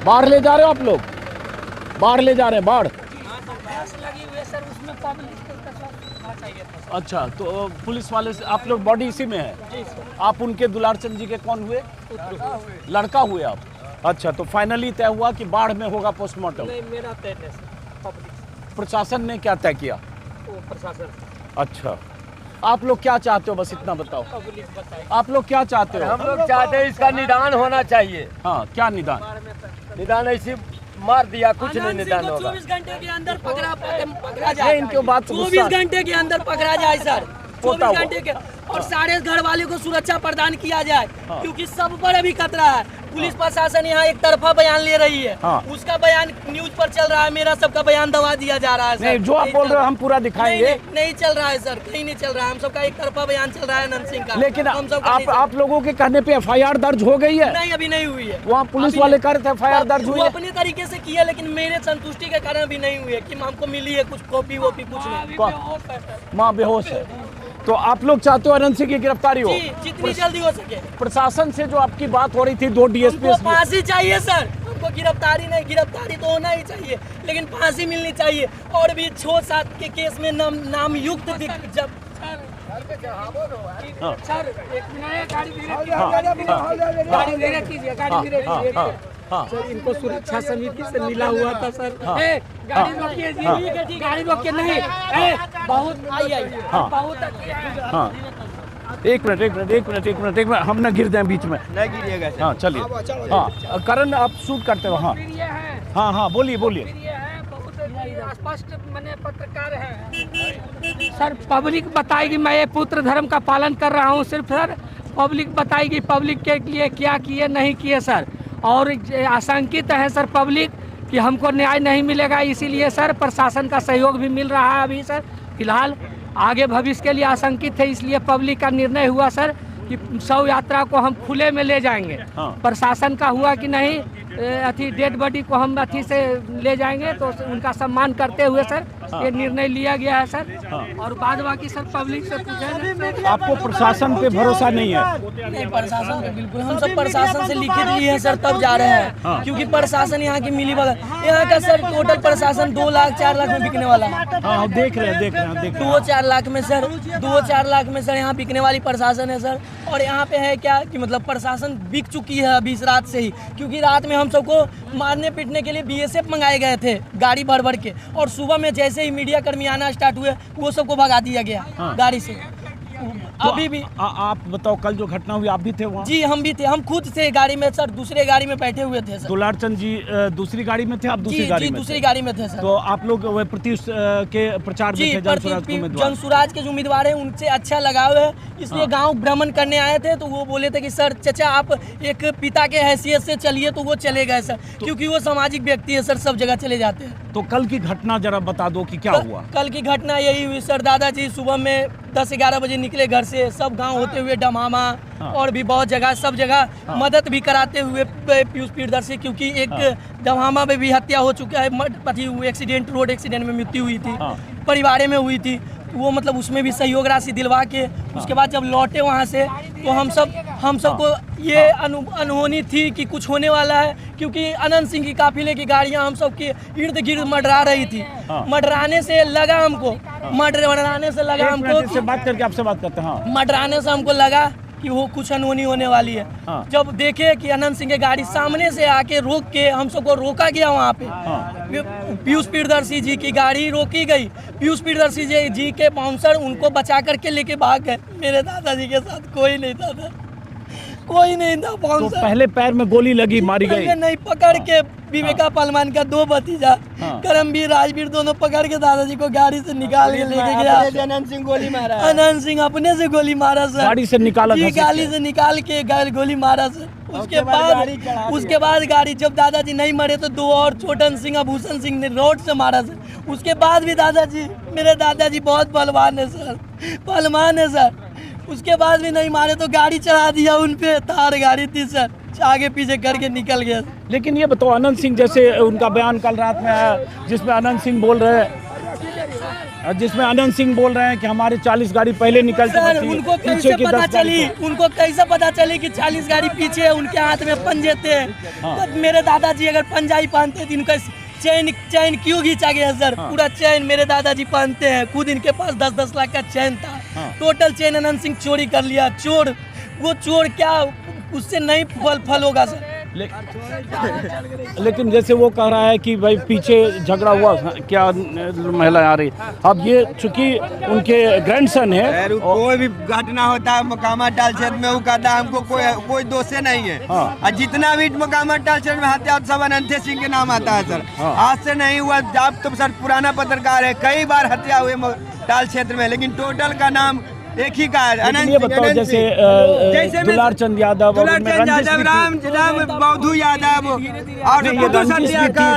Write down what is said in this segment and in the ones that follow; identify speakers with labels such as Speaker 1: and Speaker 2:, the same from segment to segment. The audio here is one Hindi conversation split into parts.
Speaker 1: बाढ़ ले जा रहे हो आप लोग? बाढ़ ले जा रहे हैं, बाढ़?
Speaker 2: लगी हुई है सर, उसमें पब्लिक
Speaker 1: अच्छा, तो पुलिस वाले से आप लोग बॉडी इसी में है?
Speaker 2: जी सर।
Speaker 1: आप उनके दुलारचंद जी के कौन हुए? लड़का हुए आप? अच्छा, तो फाइनली तय हुआ कि बाढ़ में होगा पोस्टमार्टम?
Speaker 2: नहीं, मेरा तय नहीं सर, पब्लिक
Speaker 1: प्रशासन ने क्या तय किया?
Speaker 2: वो प्रशासन
Speaker 1: अच्छा, आप लोग क्या चाहते हो, बस इतना बताओ।
Speaker 2: पब्लिक बताए।
Speaker 1: आप लोग क्या चाहते हो?
Speaker 3: हम लोग चाहते हैं इसका निदान होना चाहिए।
Speaker 1: हाँ, क्या निदान?
Speaker 3: निदान ऐसे मार दिया, कुछ नहीं निदान होगा।
Speaker 2: 24 घंटे के अंदर पकड़ा
Speaker 1: ये
Speaker 2: जाए।
Speaker 1: इनके बात
Speaker 2: 24 घंटे के अंदर पकड़ा जाए सर, 24
Speaker 1: होगा।
Speaker 2: घंटे के, और सारे घर वाले को सुरक्षा प्रदान किया जाए, क्योंकि सब पर अभी खतरा है। पुलिस प्रशासन यहाँ एक तरफा बयान ले रही है, उसका बयान न्यूज पर चल रहा है, मेरा सबका बयान दबा दिया जा रहा है सर।
Speaker 1: नहीं, जो आप बोल रहे हो हम पूरा दिखाएंगे।
Speaker 2: नहीं चल रहा है सर, कहीं नहीं चल रहा है, हम सबका एक तरफा बयान चल रहा है अनंत सिंह का।
Speaker 1: लेकिन
Speaker 2: हम सबका नहीं चल
Speaker 1: आप लोगों के कहने पे FIR दर्ज हो गई है?
Speaker 2: नहीं, अभी नहीं हुई है।
Speaker 1: वहाँ पुलिस वाले कह रहे थे FIR दर्ज हुई
Speaker 2: वो
Speaker 1: है।
Speaker 2: अपने तरीके से किया, लेकिन मेरे संतुष्टि के कारण अभी नहीं हुई है कि हमको मिली है कुछ कॉपी वॉपी, कुछ नहीं।
Speaker 1: माँ बेहोश है। तो आप लोग चाहते हो अनंत सिंह की गिरफ्तारी हो?
Speaker 2: जी, जितनी जल्दी हो सके।
Speaker 1: प्रशासन से जो आपकी बात हो रही थी, 2 DSP
Speaker 2: हमको फांसी चाहिए सर, हमको गिरफ्तारी नहीं, गिरफ्तारी तो होना ही चाहिए, लेकिन फांसी मिलनी चाहिए। और भी 6-7 के केस में नाम युक्त जब
Speaker 4: सर, एक मिनट, गाड़ी धीरे कीजिए, गाड़ी धीरे कीजिए। सर, इनको सुरक्षा समिति से मिला हुआ था सर। गाड़ी रोकिए जी, गाड़ी रोकिए, नहीं बहुत बहुत
Speaker 1: हाँ, एक मिनट, हम ना गिर जाए बीच में।
Speaker 3: नहीं गिरिएगा सर।
Speaker 1: हाँ, चलिए। हाँ, करण आप शूट करते हो? हाँ हाँ, बोलिए।
Speaker 4: स्पष्ट मैंने पत्रकार है सर। पब्लिक बताएगी मैं ये पुत्र धर्म का पालन कर रहा हूँ, सिर्फ सर पब्लिक बताएगी पब्लिक के लिए क्या किए नहीं किए सर। और आशंकित है सर पब्लिक कि हमको न्याय नहीं मिलेगा, इसीलिए सर प्रशासन का सहयोग भी मिल रहा है अभी सर। फिलहाल आगे भविष्य के लिए आशंकित है, इसलिए पब्लिक का निर्णय हुआ सर कि शव यात्रा को हम खुले में ले जाएंगे। प्रशासन का हुआ कि नहीं अथी डेड बॉडी को हम अथी से ले जाएंगे, तो उनका सम्मान करते हुए सर ये निर्णय लिया गया है सर। और बाद बाकी सर पब्लिक से पूछा।
Speaker 1: आपको प्रशासन पे भरोसा नहीं है?
Speaker 2: नहीं, प्रशासन पे बिल्कुल, हम सब प्रशासन से लिखित लिए हैं सर, तब जा रहे हैं, क्योंकि प्रशासन यहाँ की मिली भगत, यहाँ का सर टोटल प्रशासन 2 लाख 4 लाख में बिकने वाला है।
Speaker 1: हाँ, देख रहे हैं
Speaker 2: 2-4 लाख में सर, 2-4 लाख में सर यहाँ बिकने वाली प्रशासन है सर। और यहाँ पे है क्या कि मतलब प्रशासन बिक चुकी है अभी इस रात से ही, क्योंकि रात में हम सबको मारने पीटने के लिए BSF मंगाए गए थे गाड़ी भर के, और सुबह में जैसे ही मीडिया कर्मी आना स्टार्ट हुए वो सबको भगा दिया गया गाड़ी से। अभी भी
Speaker 1: आप बताओ, कल जो घटना हुई आप भी थे वहाँ?
Speaker 2: जी, हम भी थे, हम खुद थे गाड़ी में सर, दूसरे गाड़ी में बैठे हुए थे सर।
Speaker 1: दुलारचंद जी दूसरी गाड़ी में थे, आप दूसरी गाड़ी में?
Speaker 2: दूसरी गाड़ी में थे सर।
Speaker 1: तो आप लोग प्रत्युष के प्रचार में थे?
Speaker 2: जनसुराज के जो उम्मीदवार हैं उनसे अच्छा लगाव है, इसलिए गांव भ्रमण करने आए थे। तो वो बोले थे कि सर चचा आप एक पिता के हैसियत से चलिए, तो वो चले गए सर, क्योंकि वो सामाजिक व्यक्ति है सर, सब जगह चले जाते हैं।
Speaker 1: तो कल की घटना जरा बता दो कि क्या हुआ?
Speaker 2: कल की घटना यही हुई सर, दादाजी सुबह में 10-11 बजे निकले घर से, सब गांव होते हुए डमामा और भी बहुत जगह, सब जगह मदद भी कराते हुए पीयूष प्रियदर्शी, क्योंकि एक डमामा में भी हत्या हो चुका है, एक्सीडेंट, रोड एक्सीडेंट में मृत्यु हुई थी, परिवार में हुई थी। वो मतलब उसमें भी सहयोग राशि दिलवा के उसके बाद जब लौटे वहाँ से, तो हम सबको ये अनहोनी थी कि कुछ होने वाला है, क्योंकि अनंत सिंह की काफिले की गाड़ियाँ हम सब के इर्द गिर्द मंडरा रही थी। मंडराने से लगा हमको, मंडराने से लगा हमको,
Speaker 1: बात करके आपसे बात करते हैं।
Speaker 2: मंडराने से हमको लगा कि वो कुछ अनहोनी होने वाली है। जब देखे कि अनंत सिंह की गाड़ी सामने से आके रोक के हम सबको रोका गया, वहाँ पे पीयूष प्रियदर्शी जी की गाड़ी रोकी गई, पीयूष प्रियदर्शी जी के बाउंसर उनको बचा करके लेके भाग गए। मेरे दादाजी के साथ कोई नहीं था, कोई नहीं था।
Speaker 1: तो पहले पैर में गोली लगी, मारी गई?
Speaker 2: नहीं, पकड़ के विवेका पहलवान का 2 भतीजा करमवीर राजवीर दोनों पकड़ के दादाजी को गाड़ी से निकाल के लेके गया।
Speaker 3: अनंत सिंह गोली मारा,
Speaker 2: अनंत सिंह अपने से गोली मारा सर,
Speaker 1: गाड़ी से निकाला?
Speaker 2: जी, गाड़ी से निकाल के गोली मारा सर। उसके बाद गाड़ी, जब दादाजी नहीं मरे तो 2 और छोटन सिंह, आभूषण सिंह ने रोड से मारा सर। उसके बाद भी दादाजी, मेरे दादाजी बहुत पहलवान है सर, पहलवान है सर। उसके बाद भी नहीं मारे तो गाड़ी चढ़ा दिया उन पे, थार गाड़ी थी सर, आगे पीछे करके निकल गया।
Speaker 1: लेकिन ये बताओ, अनंत सिंह जैसे उनका बयान कल रात में आया जिसमें अनंत सिंह बोल रहे हैं जिसमें अनंत सिंह बोल रहे हैं कि हमारे 40 गाड़ी पहले निकल
Speaker 2: सर
Speaker 1: चुकी थी,
Speaker 2: उनको
Speaker 1: पीछे
Speaker 2: कैसे
Speaker 1: की
Speaker 2: पता
Speaker 1: 10 गाड़ी
Speaker 2: चली, उनको कैसे पता चली कि 40 गाड़ी पीछे है, उनके हाथ में पंजे थे। तो मेरे दादाजी अगर पंजाई पहनते थे, इनका चैन क्यों खींचा गया सर? पूरा चैन मेरे दादाजी पहनते हैं, खुद इनके पास 10-10 लाख का चैन था। टोटल चैन अनंत सिंह चोरी कर लिया। चोर वो चोर क्या, उससे नहीं फल होगा सर।
Speaker 1: लेकिन जैसे वो कह रहा है कि भाई पीछे झगड़ा हुआ, क्या महिला आ रही, अब ये चूंकि उनके ग्रैंडसन है,
Speaker 5: कोई भी घटना होता है मकामा टाल क्षेत्र में, वो कहता है हमको कोई दोष नहीं है। और जितना भी मकामा टाल क्षेत्र में हत्या सब अनंत सिंह के नाम आता है सर। आज से नहीं हुआ, आप तो सर पुराना पत्रकार है, कई बार हत्या हुए टाल क्षेत्र में, लेकिन टोटल का नाम एक ही का है।
Speaker 1: ये बताओ जैसे दुलार चंद यादव,
Speaker 5: राम बौद्धू यादव और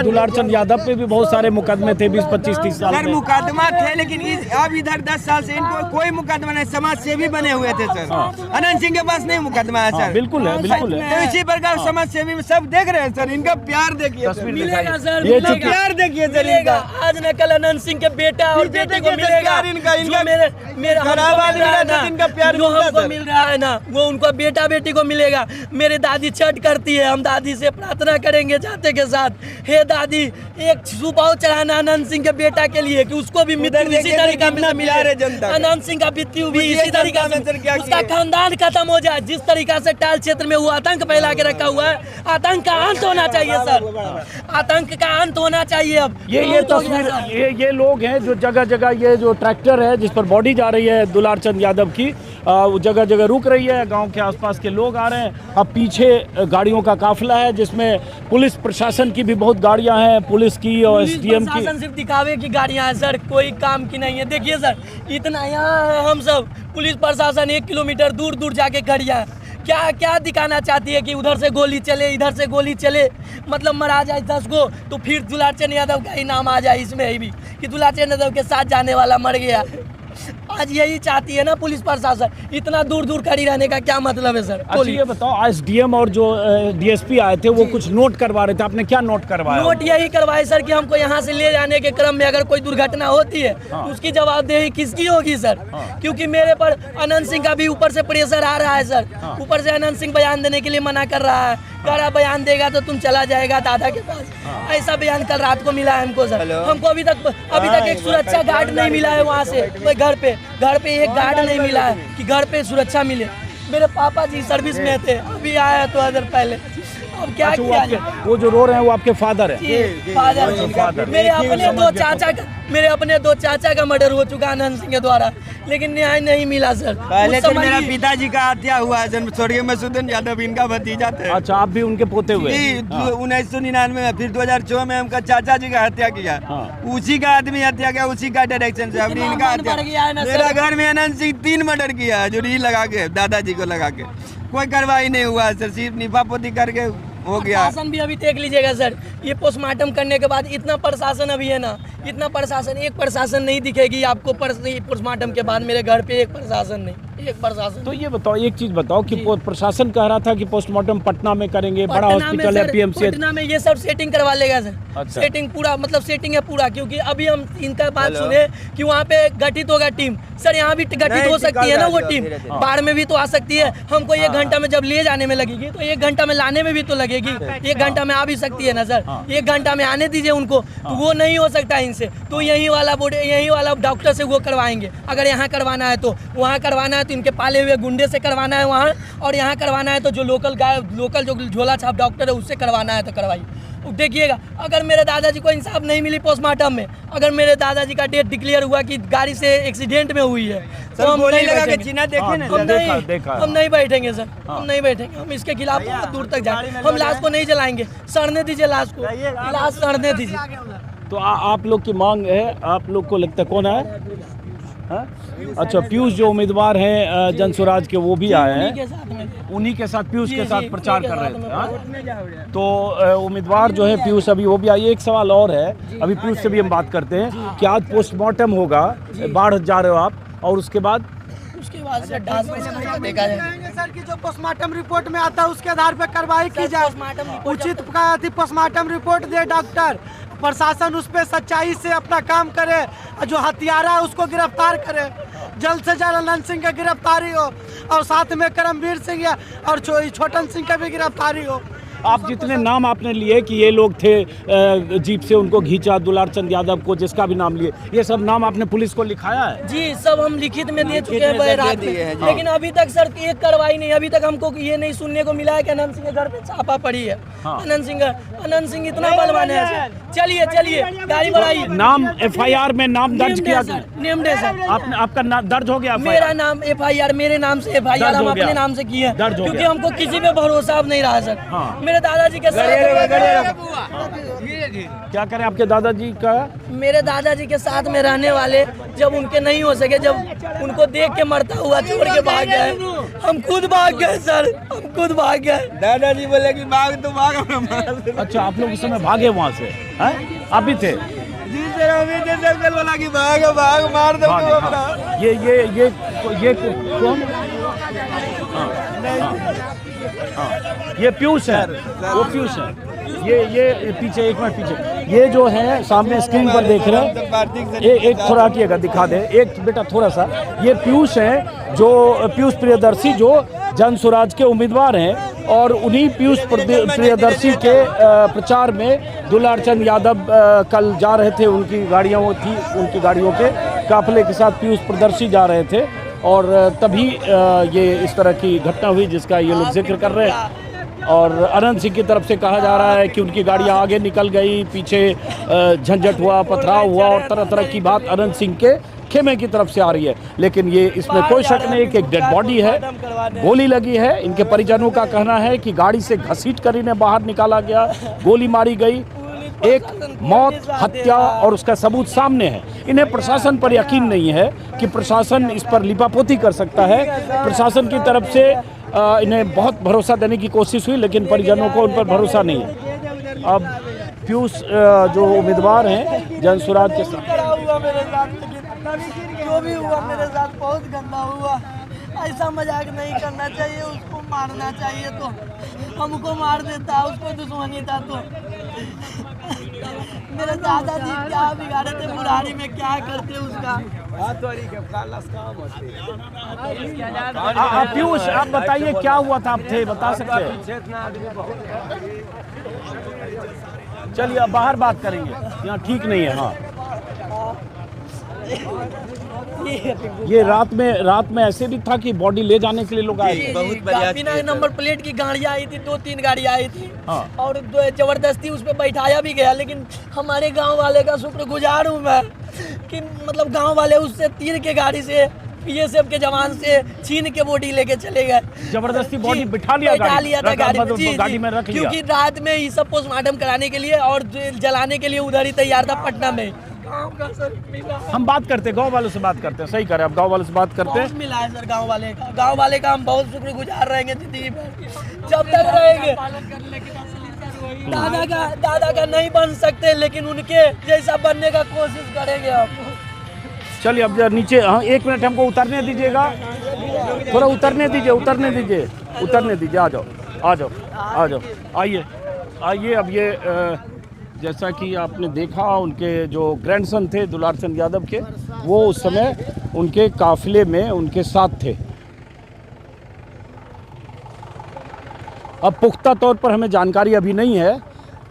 Speaker 1: दुलार चंद यादव पे भी बहुत सारे मुकदमे थे 20-25-30 साल
Speaker 5: सर
Speaker 1: में।
Speaker 5: मुकदमा थे, लेकिन अब इधर 10 साल से इनको कोई मुकदमा नहीं, समाज सेवी बने हुए थे सर। अनंत सिंह के पास नहीं मुकदमा है सर।
Speaker 1: बिल्कुल है, बिल्कुल है।
Speaker 5: तो इसी प्रकार समाज सेवी में सब देख रहे हैं सर, इनका प्यार देखिए,
Speaker 2: मिलेगा सर,
Speaker 1: ये
Speaker 2: मिलेगा।
Speaker 5: प्यार देखिए सर
Speaker 2: मिलेगा।
Speaker 5: इनका।
Speaker 2: आज न कल अनंत सिंह के बेटा और बेटी को मिलेगा। जो मेरे
Speaker 5: खराब आदमी रहता है, इनका प्यार
Speaker 2: जो
Speaker 5: मिलता
Speaker 2: हमको
Speaker 5: सर।
Speaker 2: मिल रहा है ना, वो उनको बेटा बेटी को मिलेगा। मेरे दादी छठ करती है, हम दादी से प्रार्थना करेंगे जाते के साथ, हे दादी एक सुपाव चढ़ाना अनंत सिंह के बेटा के लिए कि उसको भी मृत्यु इसी तरीका में मिले। अनंत सिंह का मृत्यु भी इसी तरीका से, उसका खानदान खत्म हो जाए। जिस तरीका से टाल क्षेत्र में वो आतंक फैला के रखा हुआ है, आतंक का अंत होना चाहिए सर, आतंक का अंत होना चाहिए। अब
Speaker 1: ये तस्वीर, ये लोग हैं जो जगह जगह, ये जो ट्रैक्टर है जिस पर बॉडी जा रही है दुलार चंद यादव की, वो जगह जगह रुक रही है, गांव के आसपास के लोग आ रहे हैं। अब पीछे गाड़ियों का काफिला है जिसमें पुलिस प्रशासन की भी बहुत गाड़ियां हैं, पुलिस की और एसडीएम की।
Speaker 2: प्रशासन सिर्फ दिखावे की गाड़ियां हैं सर, कोई काम की नहीं है। देखिए सर, इतना यहाँ है हम सब, पुलिस प्रशासन 1 किलोमीटर दूर दूर जाके खड़ी है। क्या क्या दिखाना चाहती है कि उधर से गोली चले, इधर से गोली चले, मतलब मरा जाए 10 गो, तो फिर दुलार चंद यादव का ही नाम आ जाए इसमें भी कि दुलार चंद यादव के साथ जाने वाला मर गया। आज यही चाहती है ना पुलिस प्रशासन, इतना दूर दूर खड़ी रहने का क्या मतलब है सर?
Speaker 1: अच्छा ये बताओ, एसडीएम और जो डीएसपी आए थे वो कुछ नोट करवा रहे थे, आपने क्या नोट करवाया?
Speaker 2: नोट यही करवाए सर कि हमको यहाँ से ले जाने के क्रम में अगर कोई दुर्घटना होती है तो उसकी जवाबदेही किसकी होगी सर? क्योंकि मेरे पर अनंत सिंह का भी ऊपर से प्रेशर आ रहा है सर, ऊपर से अनंत सिंह बयान देने के लिए मना कर रहा है, कह रहा बयान देगा तो तुम चला जाएगा दादा के पास। ऐसा बयान कल रात को मिला है हमको सर। हमको अभी तक एक सुरक्षा गार्ड नहीं मिला है वहाँ से, घर पे एक गार्ड नहीं मिला है कि घर पे सुरक्षा मिले। मेरे पापा जी सर्विस में थे, अभी आया तो अदर पहले। अब क्या
Speaker 1: अच्छा,
Speaker 2: किया जाए?
Speaker 1: वो जो रो रहे हैं वो आपके फादर है?
Speaker 2: फादर मेरे अपने दो चाचा का मर्डर हो चुका अनंत सिंह के द्वारा, लेकिन न्याय नहीं मिला सर।
Speaker 5: पहले तो मेरा पिताजी का हत्या हुआ है, स्वर्गीय मसूदन यादव इनका भतीजा थे।
Speaker 1: अच्छा, आप भी उनके पोते हुए?
Speaker 5: 1999 में, फिर 2004 में हमका चाचा जी का हत्या किया। उसी का आदमी हत्या किया, उसी का डायरेक्शन से अभी इनका हत्या। मेरा घर में अनंत सिंह 3 मर्डर किया है, जो री लगा के दादाजी को लगा के, कोई कार्रवाई नहीं हुआ सर, सिर्फ निफापोती करके हो गया।
Speaker 2: प्रशासन भी अभी देख लीजिएगा सर, ये पोस्टमार्टम करने के बाद इतना प्रशासन अभी है ना, इतना प्रशासन, एक प्रशासन नहीं दिखेगी आपको पोस्टमार्टम के बाद मेरे घर पे, एक प्रशासन नहीं, एक प्रशासन।
Speaker 1: तो ये बताओ, एक चीज बताओ कि प्रशासन कह रहा था कि पोस्टमार्टम पटना में करेंगे, बड़ा हॉस्पिटल है पीएमसी,
Speaker 2: पटना में ये सब सेटिंग करवा लेगा सर।
Speaker 1: अच्छा।
Speaker 2: सेटिंग पूरा, मतलब सेटिंग है पूरा, क्योंकि अभी हम इनका बात सुने कि वहाँ पे गठित होगा टीम। सर यहाँ भी गठित हो सकती है ना वो टीम, बाढ़ में भी तो आ सकती है। हमको 1 घंटा में जब ले जाने में लगेगी तो 1 घंटा में लाने में भी तो लगेगी, 1 घंटा में आ भी सकती है ना सर। 1 घंटा में आने दीजिए उनको, तो वो नहीं हो सकता इनसे, तो यही वाला डॉक्टर से वो करवाएंगे। अगर यहाँ करवाना है तो वहाँ करवाना है, तो इनके पाले हुए गुंडे से करवाना है वहाँ, और यहाँ करवाना है तो जो लोकल जो झोला छाप डॉक्टर है उससे करवाना है तो करवाइए। देखिएगा, अगर मेरे दादाजी को इंसाफ नहीं मिली पोस्टमार्टम में, अगर मेरे दादाजी का डेट डिक्लेयर हुआ कि गाड़ी से एक्सीडेंट में हुई है, तो हम नहीं बैठेंगे। हम नहीं बैठेंगे सर, हम नहीं बैठेंगे, हम इसके खिलाफ बहुत दूर तक जाएंगे। हम लाश को नहीं जलाएंगे, सड़ने दीजिए लाश को, लाश सड़ने दीजिए।
Speaker 1: तो आप लोग की मांग है, आप लोग को लगता है कौन है? हाँ? अच्छा, पीयूष जो उम्मीदवार हैं जन स्वराज के, वो भी आए हैं, उन्हीं के साथ पीयूष के साथ प्रचार कर रहे थे। तो उम्मीदवार जो है पीयूष, अभी वो भी आइए। एक सवाल और है, अभी पीयूष से भी हम बात करते हैं कि आज पोस्टमार्टम होगा, बाढ़ जा रहे हो आप, और उसके बाद
Speaker 2: से देखा जाए
Speaker 6: सर की जो पोस्टमार्टम रिपोर्ट में आता है उसके आधार पर कार्रवाई की जाए। उचित पोस्टमार्टम रिपोर्ट दे डॉक्टर, प्रशासन उस पर सच्चाई से अपना काम करे, जो हत्यारा है उसको गिरफ्तार करे, जल्द से जल्द अनंत सिंह की गिरफ्तारी हो और साथ में करमवीर सिंह और छोटन सिंह की भी गिरफ्तारी हो।
Speaker 1: आप जितने नाम आपने लिए कि ये लोग थे जीप से उनको घींचा, दुलार चंद यादव को, जिसका भी नाम लिए, ये सब नाम आपने पुलिस को लिखाया है?
Speaker 2: जी सब हम लिखित में दे चुके हैं रात में, लेकिन अभी तक सर एक कार्रवाई नहीं, अभी तक हमको ये नहीं सुनने को मिला है कि अनंत सिंह के घर पे छापा पड़ी है। अनंत सिंह इतना बलवान है। चलिए चलिए गाड़ी बढ़ाइए।
Speaker 1: नाम FIR में नाम दर्ज किया गया?
Speaker 2: नेम्ड है सर।
Speaker 1: आपका नाम दर्ज हो गया?
Speaker 2: मेरा नाम FIR, मेरे नाम से FIR हम अपने नाम से किए, क्योंकि हमको किसी पे भरोसा अब नहीं रहा सर। मेरे दादाजी के साथ
Speaker 1: क्या करें आपके दादाजी का?
Speaker 2: मेरे दादाजी के साथ में रहने वाले जब उनके नहीं हो सके, जब उनको देख के मरता हुआ छोड़ के भाग गए, हम खुद भाग गए सर, हम खुद भाग गए।
Speaker 5: दादाजी बोले कि भाग तो भाग।
Speaker 1: अच्छा, आप लोग उस समय भागे वहाँ से? हैं? आप भी थे?
Speaker 5: जी सर, अभी जैसे कल बोला कि भाग भाग मार दो अपना।
Speaker 1: ये कौन? ये पीयूष है, वो पीयूष है। ये पीछे, एक मिनट पीछे, ये जो है सामने स्क्रीन पर देख रहे हैं, एक थोड़ा हटिएगा, दिखा दे एक बेटा थोड़ा सा। ये पीयूष है, जो पीयूष प्रियदर्शी जो जन स्वराज के उम्मीदवार हैं, और उन्हीं पीयूष प्रियदर्शी के प्रचार में दुलार चंद यादव कल जा रहे थे, उनकी गाड़ियों के काफिले के साथ पीयूष प्रियदर्शी जा रहे थे, और तभी ये इस तरह की घटना हुई जिसका ये लोग जिक्र कर रहे हैं। और अनंत सिंह की तरफ से कहा जा रहा है कि उनकी गाड़ियां आगे निकल गई, पीछे झंझट हुआ, पथराव हुआ, और तरह तरह की बात अनंत सिंह के खेमे की तरफ से आ रही है। लेकिन ये इसमें कोई शक नहीं कि एक डेड बॉडी है, गोली लगी है। इनके परिजनों का कहना है कि गाड़ी से घसीट कर इन्हें बाहर निकाला गया, गोली मारी गई। एक मौत, हत्या और उसका सबूत सामने है। इन्हें प्रशासन पर यकीन नहीं है कि प्रशासन इस पर लिपापोती कर सकता है। प्रशासन की तरफ से इन्हें बहुत भरोसा देने की कोशिश हुई, लेकिन परिजनों को उन पर भरोसा नहीं है। अब पीयूष जो उम्मीदवार हैं जन स्वराज के साथ,
Speaker 2: जो भी हुआ मेरे साथ बहुत गंदा हुआ। ऐसा मजाक नहीं करना चाहिए, उसको मारना चाहिए तो हमको मार देता, उसको दुश्मनी था तो। मेरे दादाजी क्या बिगाड़े थे, बुढ़ारी में क्या करते उसका।
Speaker 1: पीयूष आप बताइए क्या हुआ था, आप थे, बता सकते हैं? चलिए अब बाहर बात करेंगे, यहाँ ठीक नहीं है। हाँ, ये रात में ऐसे भी था कि बॉडी ले जाने के लिए लोग आए थे?
Speaker 2: बिना नंबर प्लेट की गाड़ियाँ आई थी, 2-3 गाड़ियाँ आई थी।
Speaker 1: हाँ।
Speaker 2: और जबरदस्ती उस पर बैठाया भी गया, लेकिन हमारे गांव वाले का शुक्रगुजार हूँ मैं कि मतलब गांव वाले उससे तीर के गाड़ी से PSF के जवान से छीन के बॉडी लेके चले गए।
Speaker 1: जबरदस्ती बॉडी बिठा लिया था गाड़ी में रख लिया,
Speaker 2: क्योंकि रात में ही सब पोस्टमार्टम कराने के लिए और जलाने के लिए उधर ही तैयार था पटना में।
Speaker 1: हम बात करते, गांव वालों से बात करते हैं। सही करें, आप गांव वालों से बात करते हैं।
Speaker 2: मिला है सर गांव वाले का हम बहुत शुक्रगुजार रहेंगे जिंदगी भर, जब तक रहेंगे। दादा का नहीं बन सकते, लेकिन उनके जैसा बनने का कोशिश करेंगे हम।
Speaker 1: चलिए अब नीचे, हाँ 1 मिनट हमको उतरने दीजिएगा, थोड़ा उतरने दीजिए, आ जाओ, आइए। अब ये जैसा कि आपने देखा, उनके जो ग्रैंडसन थे दुलार चंद यादव के, वो उस समय उनके काफिले में उनके साथ थे। अब पुख्ता तौर पर हमें जानकारी अभी नहीं है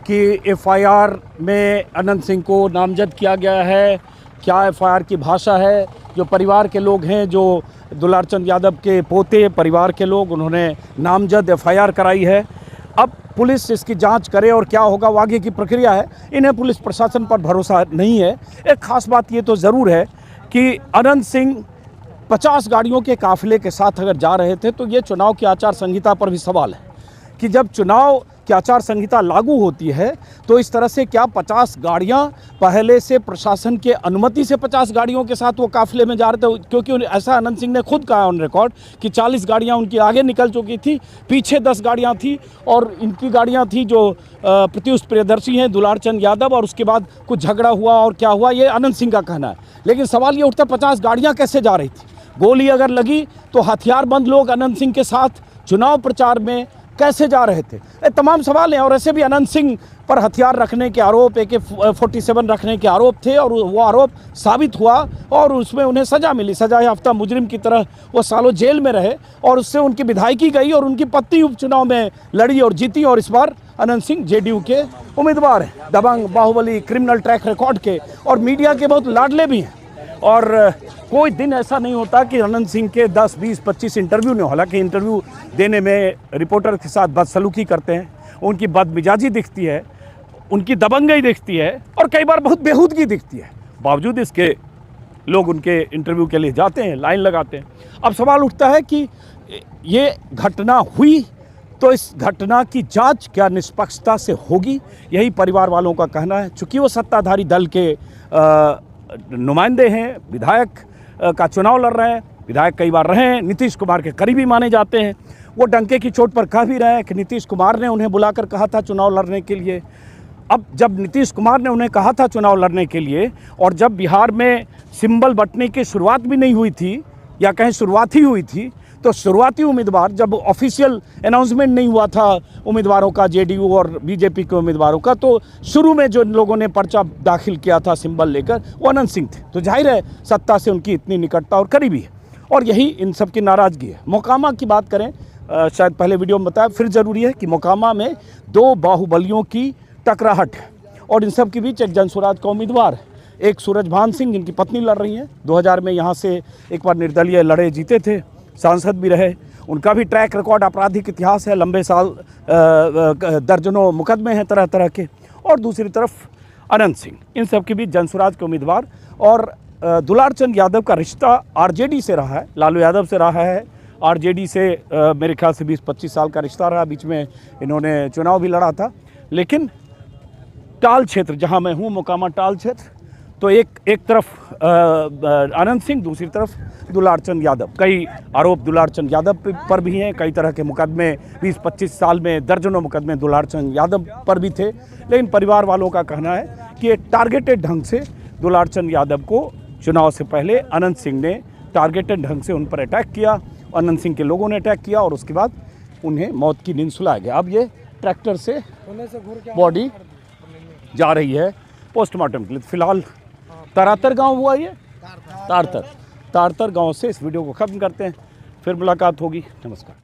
Speaker 1: कि FIR में अनंत सिंह को नामजद किया गया है, क्या FIR की भाषा है। जो परिवार के लोग हैं, जो दुलार चंद यादव के पोते परिवार के लोग, उन्होंने नामजद FIR कराई है। अब पुलिस इसकी जांच करे और क्या होगा वो आगे की प्रक्रिया है। इन्हें पुलिस प्रशासन पर भरोसा नहीं है। एक ख़ास बात ये तो ज़रूर है कि अनंत सिंह 50 गाड़ियों के काफिले के साथ अगर जा रहे थे, तो ये चुनाव की आचार संहिता पर भी सवाल है कि जब चुनाव की आचार संहिता लागू होती है तो इस तरह से क्या 50 गाड़ियां पहले से प्रशासन के अनुमति से 50 गाड़ियों के साथ वो काफिले में जा रहे थे? क्योंकि ऐसा अनंत सिंह ने खुद कहा ऑन रिकॉर्ड कि 40 गाड़ियां उनकी आगे निकल चुकी थी, पीछे 10 गाड़ियां थी, और इनकी गाड़ियां थी जो पीयूष प्रियदर्शी हैं दुलार चंद यादव, और उसके बाद कुछ झगड़ा हुआ और क्या हुआ, ये अनंत सिंह का कहना है। लेकिन सवाल ये उठता, 50 गाड़ियाँ कैसे जा रही थी? गोली अगर लगी तो हथियारबंद लोग अनंत सिंह के साथ चुनाव प्रचार में कैसे जा रहे थे, ये तमाम सवाल हैं। और ऐसे भी अनंत सिंह पर हथियार रखने के आरोप, AK-47 रखने के आरोप थे और वो आरोप साबित हुआ और उसमें उन्हें सज़ा मिली। सज़ा याफ्ता मुजरिम की तरह वो सालों जेल में रहे और उससे उनकी विधायकी गई और उनकी पत्नी उपचुनाव में लड़ी और जीती। और इस बार अनंत सिंह JDU के उम्मीदवार हैं, दबंग, बाहुबली, क्रिमिनल ट्रैक रिकॉर्ड के और मीडिया के बहुत लाडले भी हैं। और कोई दिन ऐसा नहीं होता कि अनंत सिंह के 10, 20, 25 इंटरव्यू नहीं हो। हालांकि इंटरव्यू देने में रिपोर्टर के साथ बदसलूकी करते हैं, उनकी बदमिजाजी दिखती है, उनकी दबंगई दिखती है और कई बार बहुत बेहूदगी दिखती है। बावजूद इसके लोग उनके इंटरव्यू के लिए जाते हैं, लाइन लगाते हैं। अब सवाल उठता है कि ये घटना हुई तो इस घटना की जांच क्या निष्पक्षता से होगी? यही परिवार वालों का कहना है। चूँकि वो सत्ताधारी दल के नुमाइंदे हैं, विधायक का चुनाव लड़ रहे हैं, विधायक कई बार रहे हैं, नीतीश कुमार के करीबी माने जाते हैं। वो डंके की चोट पर कह भी रहे हैं कि नीतीश कुमार ने उन्हें बुलाकर कहा था चुनाव लड़ने के लिए। अब जब नीतीश कुमार ने उन्हें कहा था चुनाव लड़ने के लिए और जब बिहार में सिंबल बंटने की शुरुआत भी नहीं हुई थी या कहीं शुरुआत ही हुई थी, तो शुरुआती उम्मीदवार, जब ऑफिशियल अनाउंसमेंट नहीं हुआ था उम्मीदवारों का, JDU और BJP के उम्मीदवारों का, तो शुरू में जो लोगों ने पर्चा दाखिल किया था सिंबल लेकर वो अनंत सिंह थे। तो जाहिर है सत्ता से उनकी इतनी निकटता और करीबी है और यही इन सब की नाराज़गी है। मोकामा की बात करें, शायद पहले वीडियो में बताया, फिर ज़रूरी है कि मोकामा में 2 बाहुबलियों की टकराहट है और इन सब के बीच एक जनसुराज का उम्मीदवार है। एक सूरजभान सिंह, जिनकी पत्नी लड़ रही हैं, 2000 में यहाँ से एक बार निर्दलीय लड़े, जीते थे, सांसद भी रहे। उनका भी ट्रैक रिकॉर्ड, आपराधिक इतिहास है, लंबे साल दर्जनों मुकदमे हैं तरह तरह के। और दूसरी तरफ अनंत सिंह, इन सब के बीच जनसुराज के उम्मीदवार। और दुलार चंद यादव का रिश्ता RJD से रहा है, लालू यादव से रहा है। RJD से मेरे ख्याल से 20-25 साल का रिश्ता रहा। बीच में इन्होंने चुनाव भी लड़ा था। लेकिन टाल क्षेत्र, जहाँ मैं हूँ, मोकामा टाल क्षेत्र, तो एक तरफ अनंत सिंह, दूसरी तरफ दुलार चंद यादव। कई आरोप दुलार चंद यादव पर भी हैं, कई तरह के मुकदमे 20-25 साल में दर्जनों मुकदमे दुलार चंद यादव पर भी थे। लेकिन परिवार वालों का कहना है कि ये टारगेटेड ढंग से दुलार चंद यादव को चुनाव से पहले अनंत सिंह ने टारगेटेड ढंग से उन पर अटैक किया, अनंत सिंह के लोगों ने अटैक किया और उसके बाद उन्हें मौत की नींद सुलाया गया। अब ये ट्रैक्टर से बॉडी जा रही है पोस्टमार्टम के लिए। फिलहाल तारातर गांव हुआ, ये तारतर गांव से इस वीडियो को ख़त्म करते हैं। फिर मुलाकात होगी। नमस्कार।